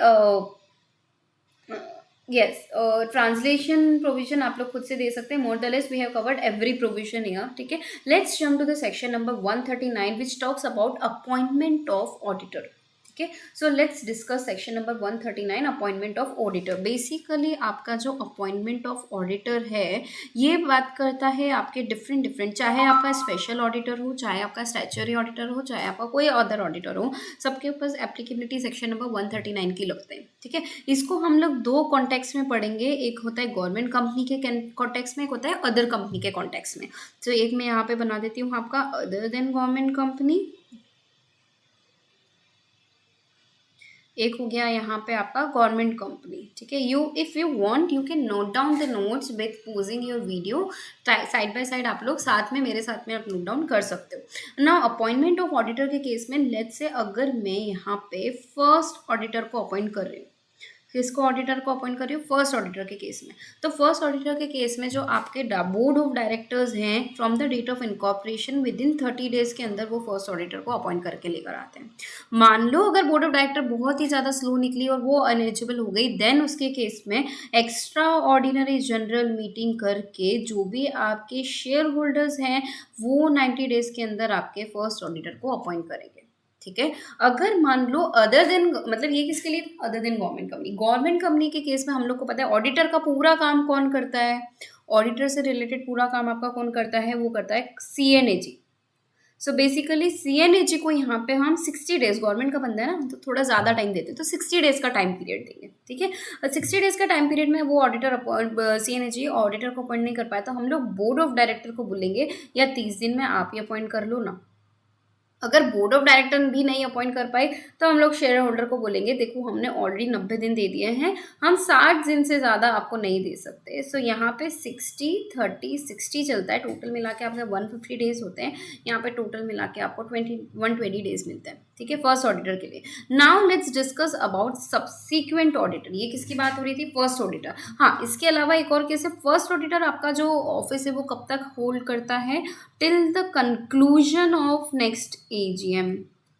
यस ट्रांसलेशन प्रोविजन आप लोग खुद से दे सकते हैं। More the less we have covered every provision here. ठीक है, let's jump to the section number 139 which talks about appointment of auditor. ठीक है, so let's discuss section number 139 appointment of auditor. Basically आपका जो अपॉइंटमेंट ऑफ ऑडिटर है ये बात करता है आपके डिफरेंट चाहे आपका स्पेशल ऑडिटर हो, चाहे आपका स्टैच्यूटरी ऑडिटर हो, चाहे आपका कोई अदर ऑडिटर हो, सबके ऊपर एप्लीकेबिलिटी सेक्शन नंबर 139 की लगते हैं। ठीक है, इसको हम लोग दो कॉन्टेक्स्ट में पढ़ेंगे, एक होता है गवर्नमेंट कंपनी के कॉन्टेक्स्ट में, एक होता है अदर कंपनी के कॉन्टेक्स्ट में। तो एक मैं यहाँ पे बना देती हूँ आपका अदर देन गवर्नमेंट कंपनी, एक हो गया यहाँ पे आपका गवर्नमेंट कंपनी। ठीक है, if you want you can note down the notes with posing your video side by side, आप लोग साथ में मेरे साथ में आप नोट डाउन कर सकते हो। नाउ अपॉइंटमेंट ऑफ ऑडिटर के केस में लेट्स से अगर मैं यहाँ पे फर्स्ट ऑडिटर को अपॉइंट कर रही हूँ, किसको ऑडिटर को अपॉइंट कर रही हूँ, फर्स्ट ऑडिटर के केस में। तो फर्स्ट ऑडिटर के केस में जो आपके बोर्ड ऑफ डायरेक्टर्स हैं from the date of incorporation within 30 days के अंदर वो फर्स्ट ऑडिटर को अपॉइंट करके लेकर आते हैं। मान लो अगर बोर्ड ऑफ डायरेक्टर बहुत ही ज़्यादा स्लो निकली और वो अनएलिजिबल हो गई, देन उसके केस में एक्स्ट्रा ऑर्डिनरी जनरल मीटिंग करके जो भी आपके शेयर होल्डर्स हैं वो 90 डेज के अंदर आपके फर्स्ट ऑडिटर को अपॉइंट करेंगे। ठीक है, अगर मान लो अदर देन मतलब ये किसके लिए, other than government company. Government company के केस में हम लोग को पता है ऑडिटर का पूरा काम कौन करता है, ऑडिटर से रिलेटेड पूरा काम आपका कौन करता है, वो करता है सीएनएजी। सो बेसिकली सीएनएजी को यहाँ पे हम 60 डेज, गवर्नमेंट का बंदा है ना तो थोड़ा ज़्यादा टाइम देते हैं, तो 60 डेज का टाइम पीरियड देंगे। ठीक है, और 60 डेज का टाइम पीरियड में वो ऑडिटर सीएनएजी ऑडिटर को अपॉइंट नहीं कर पाया तो हम लोग बोर्ड ऑफ डायरेक्टर को बोलेंगे या 30 दिन में आप ही अपॉइंट कर लो ना। अगर बोर्ड ऑफ डायरेक्टर भी नहीं अपॉइंट कर पाए तो हम लोग शेयर होल्डर को बोलेंगे देखो हमने ऑलरेडी 90 दिन दे दिए हैं, हम 60 दिन से ज़्यादा आपको नहीं दे सकते। सो यहाँ पे 60 चलता है, टोटल मिला के आपके 150 डेज होते हैं, यहाँ पे टोटल मिला के आपको 120 डेज मिलते हैं। ठीक है, फर्स्ट ऑडिटर के लिए। Now let's discuss about subsequent auditor. ये किसकी बात हो रही थी, फर्स्ट ऑडिटर। हाँ, इसके अलावा एक और केस है, फर्स्ट ऑडिटर आपका जो ऑफिस है वो कब तक होल्ड करता है, till the conclusion of next AGM.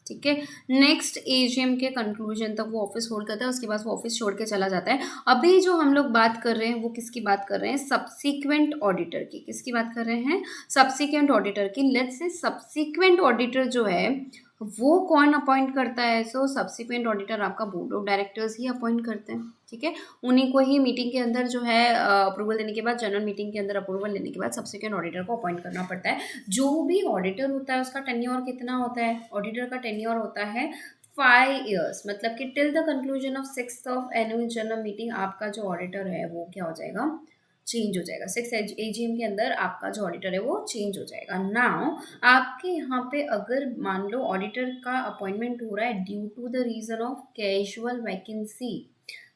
ठीक है, नेक्स्ट एजीएम के कंक्लूजन तक वो ऑफिस होल्ड करता है, उसके बाद वो ऑफिस छोड़ के चला जाता है। अभी जो हम लोग बात कर रहे हैं वो किसकी बात कर रहे हैं, सब्सिक्वेंट ऑडिटर की। किसकी बात कर रहे हैं, सब्सिक्वेंट ऑडिटर की। लेट्स से सब्सिक्वेंट ऑडिटर जो है वो कौन अपॉइंट करता है, सो सब्सिक्वेंट ऑडिटर आपका बोर्ड ऑफ डायरेक्टर्स ही अपॉइंट करते हैं। ठीक है, उन्हीं को ही मीटिंग के अंदर जो है अप्रूवल देने के बाद, जनरल मीटिंग के अंदर अप्रूवल लेने के बाद सब्सिक्वेंट ऑडिटर को अपॉइंट करना पड़ता है। जो भी ऑडिटर होता है उसका टेन्योर कितना होता है, ऑडिटर का टेन्योर होता है 5 years, मतलब कि till the conclusion of 6th of annual general meeting आपका जो ऑडिटर है वो क्या हो जाएगा, चेंज हो जाएगा। 6 एजीएम के अंदर आपका जो ऑडिटर है वो चेंज हो जाएगा। नाउ आपके यहाँ पे अगर मान लो ऑडिटर का अपॉइंटमेंट हो रहा है due to the reason of casual vacancy,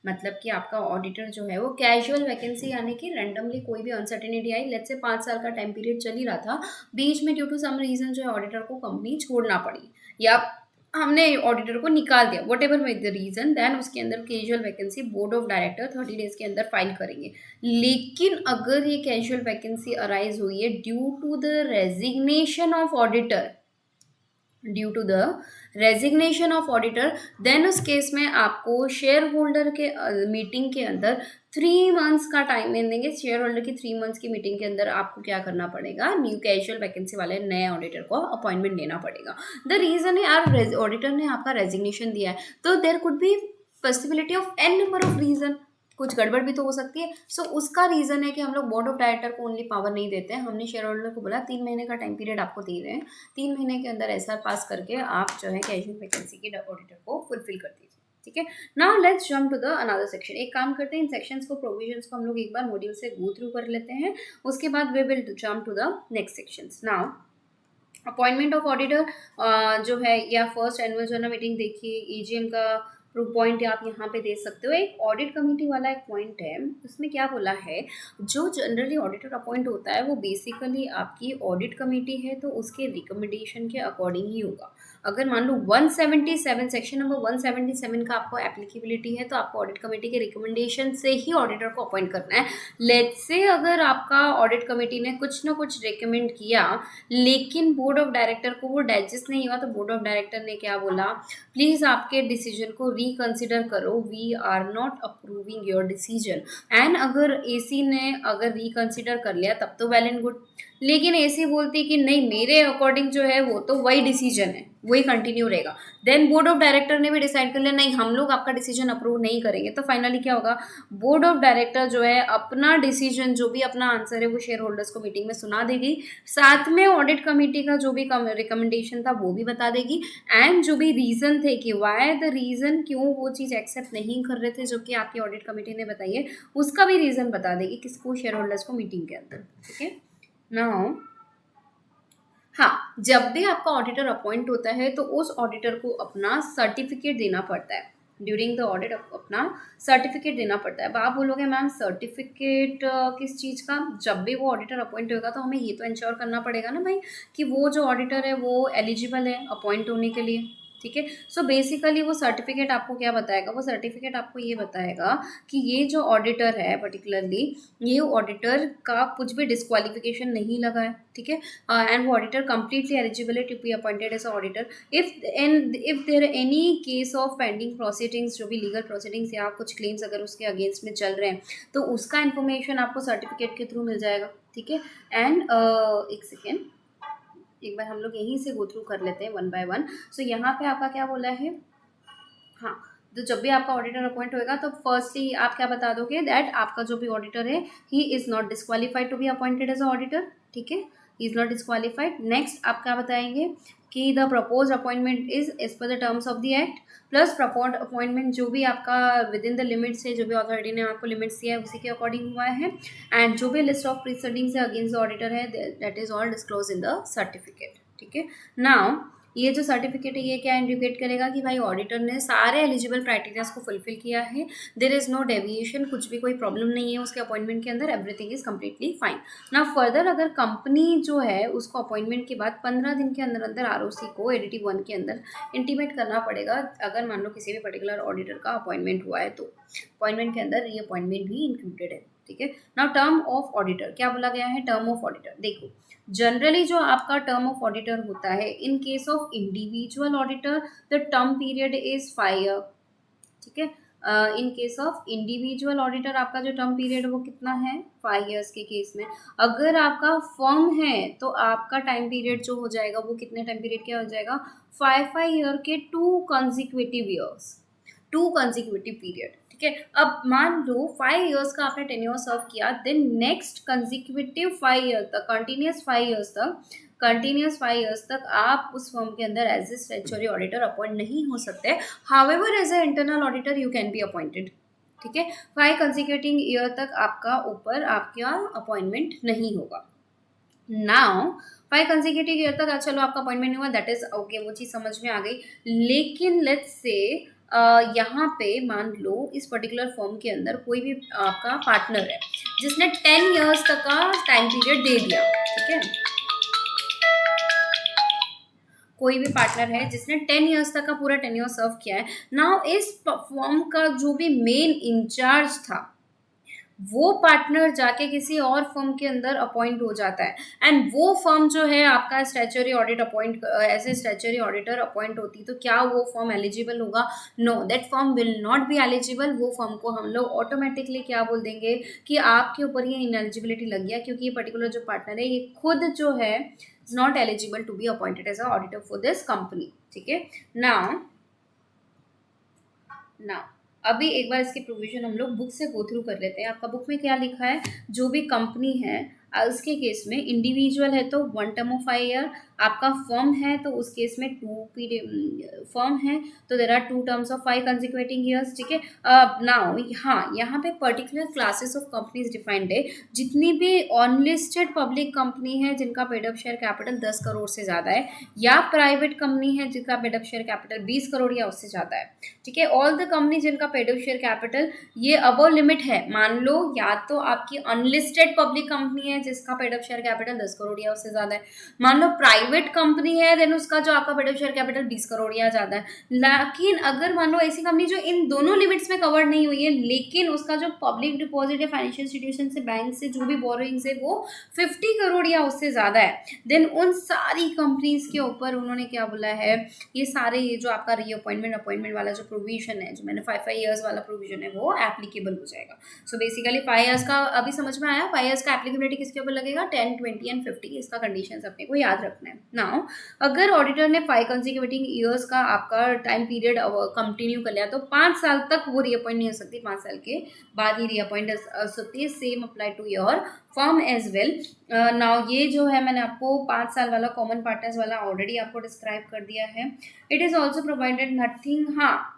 मतलब कि आपका ऑडिटर जो है वो कैजुअल वैकेंसी यानी कि रैंडमली कोई भी अनसर्टेनिटी आई, लेट्स से 5 साल का टाइम पीरियड चल ही रहा था, बीच में ड्यू टू सम रीजन जो है ऑडिटर को कंपनी छोड़ना पड़ी या हमने ऑडिटर को निकाल दिया, whatever with the reason, then उसके अंदर casual vacancy board of director 30 days के अंदर फाइल करेंगे। लेकिन अगर ये कैजुअल वैकेंसी अराइज हुई है due to the resignation of auditor, due to the resignation of auditor, then उस केस में आपको शेयर होल्डर के मीटिंग के अंदर 3 मंथ्स का टाइम देंगे। शेयर होल्डर की 3 मंथ्स की मीटिंग के अंदर आपको क्या करना पड़ेगा, न्यू कैजुअल वैकेंसी वाले नए ऑडिटर को अपॉइंटमेंट देना पड़ेगा। द रीजन है यार ऑडिटर ने आपका रेजिग्नेशन दिया है, तो there could be possibility of an number of reason, कुछ गड़बड़ भी तो हो सकती है। सो उसका रीजन है कि हम लोग बोर्ड ऑफ डायरेक्टर को ओनली पावर नहीं देते हैं, हमने शेयर होल्डर को बोला 3 महीने का टाइम पीरियड आपको दे रहे हैं, 3 महीने के अंदर एसआर पास करके आप जो है कैजुअल वैकेंसी की ऑडिटर को फुलफिल कर दीजिए। ठीक है, now let's jump to the another section. एक काम करते हैं, इन सेक्शंस को, प्रोविजंस को हम लोग एक बार मॉड्यूल से गो थ्रू कर लेते हैं, उसके बाद we will jump to the next sections. Now appointment of auditor जो है, या फर्स्ट एनुअल जनरल मीटिंग देखिए, ईजीएम का पॉइंट आप यहाँ पे दे सकते हो। एक ऑडिट कमेटी वाला एक पॉइंट है, उसमें क्या बोला है, जो जनरली ऑडिटर अपॉइंट होता है वो बेसिकली आपकी ऑडिट कमेटी है, तो उसके रिकमेंडेशन के अकॉर्डिंग ही होगा। अगर मान लो 177 सेक्शन नंबर 177 का आपको एप्लीकेबिलिटी है, तो आपको ऑडिट कमेटी के रिकमेंडेशन से ही ऑडिटर को अपॉइंट करना है। लेट्स से अगर आपका ऑडिट कमेटी ने कुछ ना कुछ रिकमेंड किया, लेकिन बोर्ड ऑफ डायरेक्टर को वो डाइजेस्ट नहीं हुआ, तो बोर्ड ऑफ डायरेक्टर ने क्या बोला, प्लीज़ आपके डिसीजन को रिकंसिडर करो, we are not approving your decision. And अगर एसी ने अगर रिकंसिडर कर लिया तब तो वेल एंड गुड, लेकिन एसी बोलती कि नहीं, मेरे अकॉर्डिंग जो है वो तो वही डिसीजन है, वही कंटिन्यू रहेगा। देन बोर्ड ऑफ डायरेक्टर ने भी डिसाइड कर लिया नहीं, हम लोग आपका डिसीजन अप्रूव नहीं करेंगे, तो फाइनली क्या होगा, बोर्ड ऑफ डायरेक्टर जो है अपना डिसीजन, जो भी अपना आंसर है वो शेयर होल्डर्स को मीटिंग में सुना देगी, साथ में ऑडिट कमेटी का जो भी रिकमेंडेशन था वो भी बता देगी, एंड जो भी रीज़न थे कि वाई द रीज़न, क्यों वो चीज़ एक्सेप्ट नहीं कर रहे थे जो कि आपकी ऑडिट कमेटी ने बताई है, उसका भी रीज़न बता देगी किसको, शेयर होल्डर्स को मीटिंग के अंदर। ठीक है, नाउ हाँ, जब भी आपका ऑडिटर अपॉइंट होता है तो उस ऑडिटर को अपना सर्टिफिकेट देना पड़ता है, ड्यूरिंग द ऑडिट अपना सर्टिफिकेट देना पड़ता है। अब आप बोलोगे मैम सर्टिफिकेट किस चीज़ का, जब भी वो ऑडिटर अपॉइंट होगा तो हमें ये तो इंश्योर करना पड़ेगा ना भाई कि वो जो ऑडिटर है वो एलिजिबल है अपॉइंट होने के लिए। ठीक है, सो बेसिकली वो सर्टिफिकेट आपको क्या बताएगा, वो सर्टिफिकेट आपको ये बताएगा कि ये जो ऑडिटर है पर्टिकुलरली, ये ऑडिटर का कुछ भी डिस्क्वालिफिकेशन नहीं लगा है। ठीक है, एंड वो ऑडिटर कंप्लीटली एलिजिबल है to be appointed as auditor. If there any case of pending proceedings, जो भी लीगल प्रोसीडिंग्स या कुछ क्लेम्स अगर उसके अगेंस्ट में चल रहे हैं, तो उसका इन्फॉर्मेशन आपको सर्टिफिकेट के थ्रू मिल जाएगा। ठीक है, एंड एक सेकेंड, एक बार हम लोग यहीं से गो थ्रू कर लेते हैं वन बाय वन। सो यहाँ पे आपका क्या बोला है, हाँ, तो जब भी आपका ऑडिटर अपॉइंट होएगा तो फर्स्टली आप क्या बता दोगे, दैट आपका जो भी ऑडिटर है he is not disqualified to be appointed as a auditor. ठीक है, he is not disqualified. Next आप क्या बताएंगे कि the propose appointment is as per the terms of the act, plus propose appointment जो भी आपका विद इन द लिमिट्स है, जो भी अथॉरिटी ने आपको लिमिट्स दिया है उसी के अकॉर्डिंग हुआ है, एंड जो भी लिस्ट ऑफ प्रीसेडिंग्स है अगेंस्ट द ऑडिटर है, that is all disclose in the certificate. ठीक है, नाउ ये जो सर्टिफिकेट है ये क्या इंडिकेट करेगा कि भाई ऑडिटर ने सारे एलिजिबल क्राइटेरियाज को फुलफिल किया है, देयर इज नो डेविएशन, कुछ भी कोई प्रॉब्लम नहीं है उसके अपॉइंटमेंट के अंदर, एवरीथिंग इज कम्प्लीटली फाइन। ना फर्दर अगर कंपनी जो है उसको अपॉइंटमेंट के बाद 15 दिन के अंदर अंदर आरओसी को एडिटिव 1 के अंदर इंटीमेट करना पड़ेगा, अगर मान लो किसी भी पर्टिकुलर ऑडिटर का अपॉइंटमेंट हुआ है तो अपॉइंटमेंट के अंदर रीअपॉइंटमेंट भी इंक्लूडेड है। ठीक है, नाउ टर्म ऑफ ऑडिटर क्या बोला गया है, टर्म ऑफ ऑडिटर देखो, जनरली जो आपका टर्म ऑफ ऑडिटर होता है, इन case of individual auditor the term period is 5 year. ठीक है, इन केस ऑफ इंडिविजुअल ऑडिटर आपका जो टर्म पीरियड है वो कितना है, 5 ईयर्स के केस में। अगर आपका फर्म है तो आपका टाइम पीरियड जो हो जाएगा वो कितने टाइम पीरियड क्या हो जाएगा, 5 ईयर के 2 कंसेक्यूटिव ईयर्स, 2 कंसेक्यूटिव पीरियड। ठीक है, अब मान लो 5 ईयर्स का आपने टेन्योर सर्व किया, देन नेक्स्ट कंसेक्यूटिव 5 ईयर तक, कंटिन्यूस 5 ईयर्स तक आप उस फर्म के अंदर as a statutory auditor appoint नहीं हो सकते। However as a internal auditor you can be appointed. ठीक है, 5 कंसेक्यूटिव ईयर तक आपका ऊपर आपका अपॉइंटमेंट नहीं होगा। नाउ 5 कंसेक्यूटिव ईयर तक चलो आपका अपॉइंटमेंट नहीं हुआ, दैट इज ओके, वो चीज़ समझ में आ गई। लेकिन लेट्स से यहाँ पे मान लो इस पर्टिकुलर फॉर्म के अंदर कोई भी आपका पार्टनर है जिसने 10 ईयर्स तक का टाइम पीरियड दे दिया। ठीक है, कोई भी पार्टनर है जिसने 10 ईयर्स तक का पूरा टेन्योर सर्व किया है, नाउ इस फॉर्म का जो भी मेन इंचार्ज था वो पार्टनर जाके किसी और फर्म के अंदर अपॉइंट हो जाता है, एंड वो फर्म जो है आपका स्टैच्यूटरी ऑडिट अपॉइंट ऐसे स्टैच्यूटरी ऑडिटर अपॉइंट होती, तो क्या वो फर्म एलिजिबल होगा? No, that firm will not be eligible. वो फर्म को हम लोग ऑटोमेटिकली क्या बोल देंगे कि आपके ऊपर ये इनएलिजिबिलिटी लग गया, क्योंकि ये पर्टिकुलर जो पार्टनर है ये खुद जो है is not eligible to be appointed as a auditor for this company. ठीक है, नाउ ना अभी एक बार इसके प्रोविजन हम लोग बुक से गो थ्रू कर लेते हैं। आपका बुक में क्या लिखा है? जो भी कंपनी है उसके केस में इंडिविजुअल है तो 1 टर्म ऑफ 5 ईयर, आपका फर्म है तो उस केस में 2 पीरियड, फर्म है तो there are 2 terms of 5 consecutive years. ठीक है, नाउ हाँ, यहाँ पे particular classes of companies defined है। जितनी भी अनलिस्टेड पब्लिक कंपनी है जिनका paid up share capital 10 crore से ज़्यादा है, या प्राइवेट कंपनी है जिनका paid up share capital 20 crore या उससे ज़्यादा है। ठीक है, ऑल द कंपनी जिनका पेड अप शेयर कैपिटल ये अबव लिमिट है, मान लो या तो आपकी अनलिस्टेड पब्लिक कंपनी है जिसका paid up share capital 10 crore या उससे ज्यादा है, मान लो प्राइवेट कंपनी है देन उसका जो आपका paid up share capital 20 crore या ज्यादा है। लेकिन अगर मान लो ऐसी कंपनी जो इन दोनों लिमिट्स में कवर नहीं हुई है, लेकिन उसका जो पब्लिक डिपॉजिट या फाइनेंशियल इंस्टीट्यूशन से बैंक से जो भी बोरोइंग्स है वो 50 करोड़ या उससे ज्यादा है, देन उन सारी कंपनीज के ऊपर उन्होंने क्या बोला है, ये सारे ये जो आपका रीअपॉइंटमेंट अपॉइंटमेंट वाला जो प्रोविजन है, जो मैंने 5 ईयर्स वाला प्रोविजन है, वो एप्लीकेबल हो जाएगा। सो बेसिकली 5 ईयर्स का अभी समझ में आया। 5 ईयर्स का एप्लीकेबिलिटी किसके ऊपर लगेगा? 10, 20 एंड 50, इसका कंडीशन अपने को याद रखना है। नाउ अगर ऑडिटर ने 5 कंसिक्यूटिव ईयर्स का आपका टाइम पीरियड कंटिन्यू कर लिया तो 5 साल तक वो रीअपॉइंट नहीं हो सकती, 5 साल के बाद ही रीअपॉइंट हो सकती है। Same apply to your firm as well. Now ये जो है मैंने आपको 5 साल वाला कॉमन पार्टनर्स वाला ऑलरेडी आपको डिस्क्राइब कर दिया है। It is also provided nothing, हाँ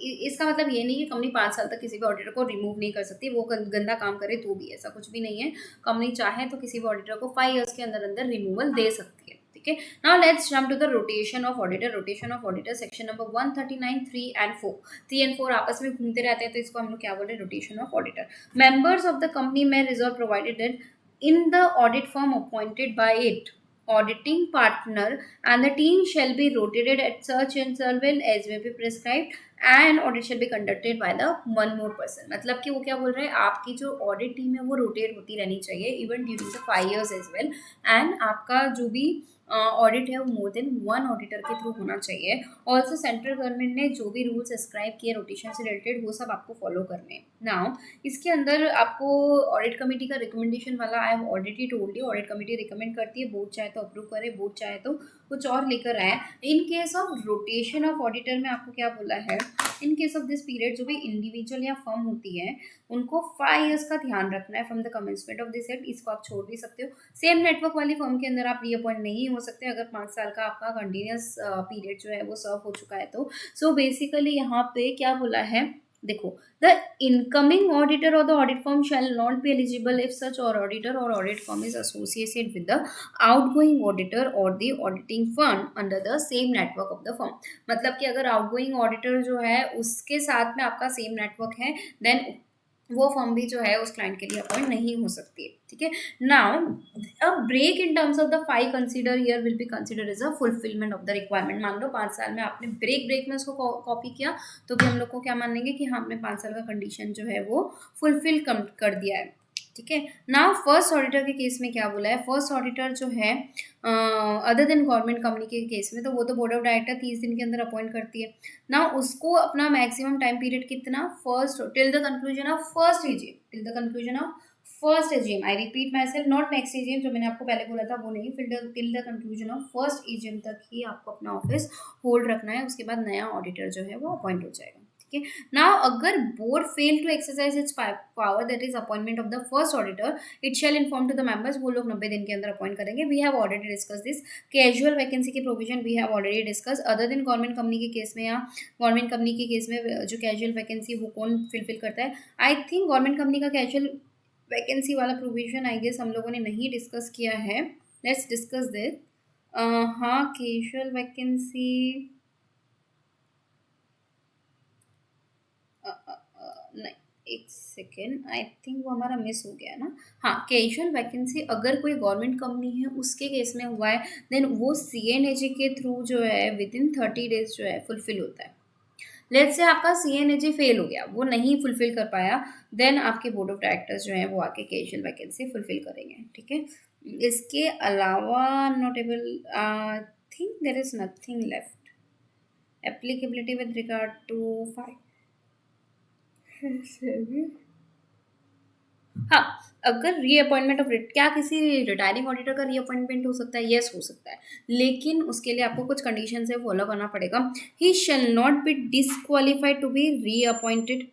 इसका मतलब ये नहीं कि कंपनी 5 साल तक किसी भी ऑडिटर को रिमूव नहीं कर सकती, वो गंदा काम करे तो भी, ऐसा कुछ भी नहीं है। कंपनी चाहे तो किसी भी ऑडिटर को 5 ईयर्स के अंदर अंदर रिमूवल दे सकती है। ठीक है, now let's jump to the rotation of auditor. Rotation of auditor section number 139 3 and 4, 3 and 4 आपस में घूमते रहते हैं, तो इसको हम लोग क्या बोल रहे हैं? Rotation of auditor. Members of the company में resolve provided in the audit firm appointed by it, auditing partner, and the team shall be rotated at such interval as may be prescribed, and audit shall be conducted by the one more person। मतलब कि वो क्या बोल रहे हैं, आपकी जो audit team है वो रोटेट होती रहनी चाहिए even during the 5 years as well, and आपका जो भी ऑडिट है वो मोर देन 1 ऑडिटर के थ्रू होना चाहिए। ऑल्सो सेंट्रल गवर्नमेंट ने जो भी रूल्स सब्सक्राइब किए रोटेशन से रिलेटेड वो सब आपको फॉलो करने हैं। नाउ इसके अंदर आपको ऑडिट कमेटी का रिकमेंडेशन वाला आई have already told you, audit committee recommend करती है, बोर्ड चाहे तो अप्रूव करे, बोर्ड चाहे तो कुछ और लेकर आए। इन case of rotation of auditor में आपको क्या बोला है, इन केस ऑफ दिस पीरियड जो भी इंडिविजुअल या फर्म होती है उनको 5 years का ध्यान रखना है from the commencement of this act. इसको आप छोड़ भी सकते हो। सेम नेटवर्क वाली फर्म के अंदर आप रीअपॉइंट नहीं हो सकते अगर 5 साल का आपका कंटिन्यूस पीरियड जो है वो सर्व हो चुका है तो। सो बेसिकली यहाँ पे क्या बोला है, देखो, the incoming auditor or the audit firm shall not be eligible if such or auditor or audit firm is associated with the outgoing auditor or the auditing firm under the same network of the firm. मतलब कि अगर outgoing auditor जो है उसके साथ में आपका same network है, देन वो फर्म भी जो है उस क्लाइंट के लिए अपॉइंट नहीं हो सकती है। ठीक है, now a break in terms of the 5 consider year will be consider as a fulfilment of the requirement. मान लो 5 साल में आपने ब्रेक में उसको कॉपी किया तो भी हम लोग को क्या मानेंगे कि हाँ हमने 5 साल का कंडीशन जो है वो फुलफिल कर दिया है। ठीक है, नाउ फर्स्ट ऑडिटर के केस में क्या बोला है, फर्स्ट ऑडिटर जो है अदर देन गवर्नमेंट कंपनी के केस में तो वो तो बोर्ड ऑफ डायरेक्टर 30 दिन के अंदर अपॉइंट करती है ना। उसको अपना मैक्सिमम टाइम पीरियड कितना, first till the conclusion of first AGM, till the conclusion of first AGM, I repeat my self, not next AGM जो मैंने आपको पहले बोला था वो नहीं, till the conclusion of first AGM तक ही आपको अपना ऑफिस होल्ड रखना है। उसके बाद नया ऑडिटर जो है वो अपॉइंट हो जाएगा। ठीक है, नाउ अगर board fail to exercise its power that is appointment of the first auditor, it shall inform to the members, वो लोग 90 दिन के अंदर अपॉइंट करेंगे। We have already discuss this. Casual vacancy की provision we have already discuss. Other than government company के case में या गवर्नमेंट कंपनी के केस में जो कैजुअल वैकेंसी वो कौन फिलफिल करता है, आई थिंक गवर्नमेंट कंपनी का कैजुअल वैकेंसी वाला प्रोविजन आई गेस हम लोगों ने नहीं डिस्कस किया है। Let's discuss this. हाँ, कैजुअल वैकेंसी नहीं, एक सेकेंड, आई थिंक वो हमारा मिस हो गया ना। हाँ, कैजुअल वैकेंसी अगर कोई गवर्नमेंट कंपनी है उसके केस में हुआ है देन वो CNAG के थ्रू जो है विद इन 30 days जो है फुलफिल होता है। लेट्स से आपका CNAG फेल हो गया, वो नहीं फुलफिल कर पाया, देन आपके बोर्ड ऑफ डायरेक्टर्स जो हैं वो आके कैजुअल वैकेंसी फुलफिल करेंगे, ठीक है। इसके अलावा notable think there is nothing left. Applicability with regard to 5। हाँ, अगर रीअपॉइंटमेंट ऑफ क्या किसी रिटायरिंग ऑडिटर का रीअपॉइंटमेंट हो सकता है? यस, हो सकता है, लेकिन उसके लिए आपको कुछ कंडीशन है फॉलो करना पड़ेगा। He shall not be disqualified to be reappointed.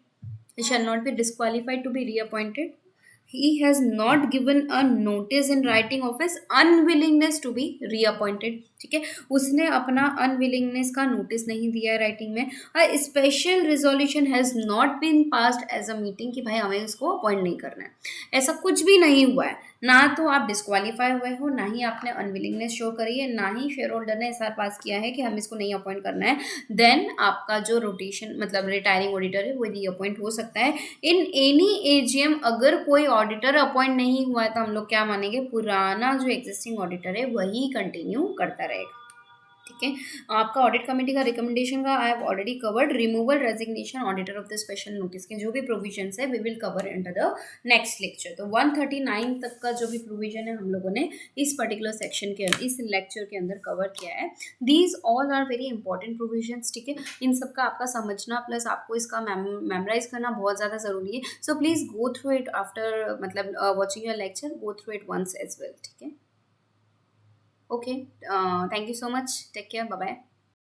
He shall not be disqualified to be reappointed. He has not given a notice in writing of his unwillingness to be reappointed, ठीक है। उसने अपना unwillingness का notice नहीं दिया है writing में। A special resolution has not been passed as a meeting कि भाई हमें इसको अपॉइंट नहीं करना है, ऐसा कुछ भी नहीं हुआ है। ना तो आप डिस्क्वालीफाई हुए हो, ना ही आपने अनविलिंगनेस शो करी है, ना ही शेयर होल्डर ने ऐसा पास किया है कि हम इसको नहीं अपॉइंट करना है। देन आपका जो रोटेशन मतलब रिटायरिंग ऑडिटर है वो रीअपॉइंट हो सकता है। इन एनी AGM अगर कोई ऑडिटर अपॉइंट नहीं हुआ है तो हम लोग क्या मानेंगे, पुराना जो एग्जिस्टिंग ऑडिटर है वही कंटिन्यू करता रहेगा, ठीक है। आपका ऑडिट कमेटी का रिकमेंडेशन का I have already covered. Removal, resignation, auditor of the special notice के जो भी प्रोविजंस है we will cover inter the next lecture. तो 139 तक का जो भी प्रोविजन है हम लोगों ने इस पर्टिकुलर सेक्शन के इस लेक्चर के अंदर कवर किया है। These all are very important provisions, ठीक है। इन सब का आपका समझना प्लस आपको इसका मेमोराइज करना बहुत ज़्यादा ज़रूरी है। So please go through it after मतलब watching your lecture, go through it once as well, ठीक है। Okay, thank you so much. Take care. Bye bye.